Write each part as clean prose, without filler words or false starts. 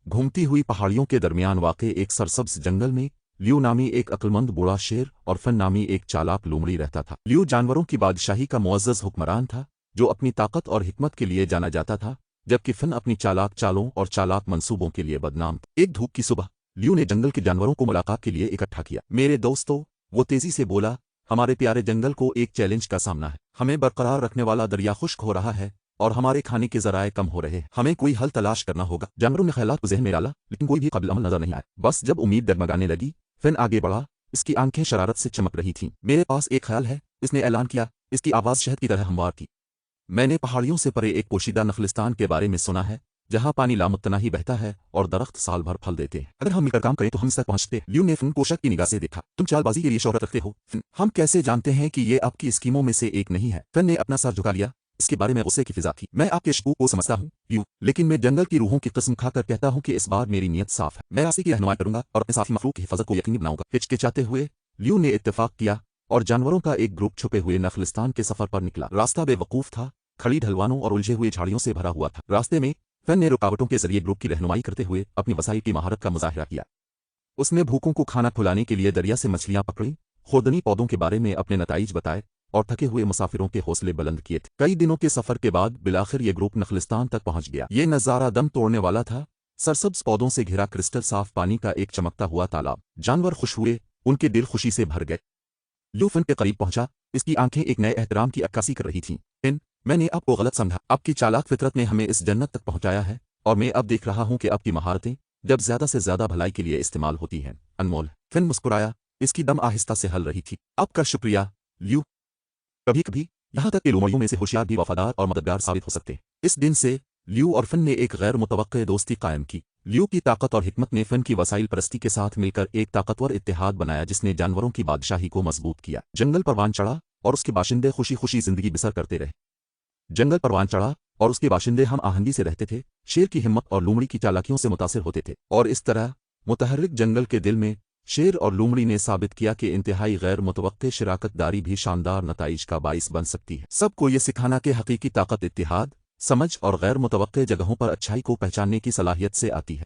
घूमती हुई पहाड़ियों के दरमियान वाक़े एक सरसब्ज जंगल में लियू नामी एक अक्लमंद बूढ़ा शेर और फन नामी एक चालाक लोमड़ी रहता था। लियू जानवरों की बादशाही का मुअज़्ज़ज़ हुक्मरान था जो अपनी ताकत और हिकमत के लिए जाना जाता था, जबकि फन अपनी चालाक चालों और चालाक मंसूबों के लिए बदनाम था। एक धूप की सुबह लियू ने जंगल के जानवरों को मुलाकात के लिए इकट्ठा किया। मेरे दोस्तों, वो तेजी से बोला, हमारे प्यारे जंगल को एक चैलेंज का सामना है। हमें बरकरार रखने वाला दरिया खुश्क हो रहा है और हमारे खाने के जराए कम हो रहे हैं। हमें कोई हल तलाश करना होगा। जानवरों ने ख्यालात को ज़हन में डाला, लेकिन कोई भी काबिल अमल नजर नहीं आया। बस जब उम्मीद डगमगाने लगी, फिन आगे बढ़ा। इसकी आंखें शरारत से चमक रही थीं। मेरे पास एक ख्याल है, इसने ऐलान किया। इसकी आवाज़ शहद की तरह हमवार थी। मैंने पहाड़ियों से परे एक पोशीदा नखलिस्तान के बारे में सुना है, जहाँ पानी लामुत्तनाही बहता है और दरख्त साल भर फल देते हैं। अगर हम मिलकर काम करें तो हम इस तक पहुंचते। लियू ने फिन को शक की निगाह से देखा। तुम चालबाजी के लिए शोहरत रखते हो फिन। हम कैसे जानते हैं कि ये आपकी स्कीमों में से एक नहीं है? फिन ने अपना सर झुका लिया। इसके बारे में गुस्से की फिजा थी। मैं आपके शकूक को समझता हूँ लियू, लेकिन मैं जंगल की रूहों की कसम खाकर कहता हूँ कि इस बार मेरी नीयत साफ है। मैं रास्ते की रहनुमाई करूंगा और अपने साथी मखलूक की हिफाजत को यकीनी बनाऊंगा। हिचकिचाते हुए लियू ने इत्तेफाक किया और जानवरों का एक ग्रुप छुपे हुए नखलिस्तान के सफर पर निकला। रास्ता बेवकूफ था, खड़ी ढलवानों और उलझे हुए झाड़ियों से भरा हुआ था। रास्ते में फन ने रुकावटों के जरिए ग्रुप की रहनुमाई करते हुए अपनी वसाइल की महारत का मुजाहिरा किया। उसने भूखों को खाना खिलाने के लिए दरिया से मछलियां पकड़ी, खुर्दनी पौधों के बारे में अपने नताइज बताए और थके हुए मुसाफिरों के हौसले बुलंद किए थे। कई दिनों के सफर के बाद बिलाखिर ये ग्रुप नखलिस्तान तक पहुंच गया। ये नज़ारा दम तोड़ने वाला था। सरसब्ज पौधों से घिरा क्रिस्टल साफ पानी का एक चमकता हुआ तालाब। जानवर खुश हुए, उनके दिल खुशी से भर गए। लियू फिन के करीब पहुंचा। इसकी आंखें एक नए एहतराम की अक्कासी कर रही थीं। फिन, मैंने आपको गलत समझा। आपकी चालाक फितरत ने हमें इस जन्नत तक पहुंचाया है और मैं अब देख रहा हूं कि आपकी महारतें जब ज्यादा से ज्यादा भलाई के लिए इस्तेमाल होती हैं, अनमोल। फिन मुस्कुराया। इसकी दम आहिस्ता से हल रही थी। आपका शुक्रिया लियू। कभी कभी यहाँ तक कि लोमड़ियों में से होशियार भी वफादार और मददगार साबित हो सकते हैं। इस दिन से लियू और फिन ने एक गैर मुतवक्के दोस्ती कायम की। लियू की ताकत और हिकमत ने फिन की वसाइल परस्ती के साथ मिलकर एक ताकतवर इत्तेहाद बनाया जिसने जानवरों की बादशाही को मजबूत किया। जंगल परवान चढ़ा और उसके बाशिंदे खुशी खुशी जिंदगी बसर करते रहे। जंगल परवान चढ़ा और उसके बाशिंदे हम आहंगी से रहते थे, शेर की हिम्मत और लोमड़ी की चालाकियों से मुतासिर होते थे। और इस तरह मुतहर्रिक जंगल के दिल में शेर और लोमड़ी ने साबित किया कि इंतहाई गैर मुतवक्के शराकतदारी भी शानदार नताइज का बाइस बन सकती है। सबको ये सिखाना कि हकीकी ताकत इत्तिहाद, समझ और गैर मुतवक्के जगहों पर अच्छाई को पहचानने की सलाहियत से आती है।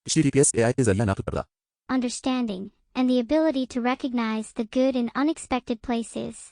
TTPS AI के जरिए नाक़िल पर्दा understanding, and the ability to recognize the good in unexpected places.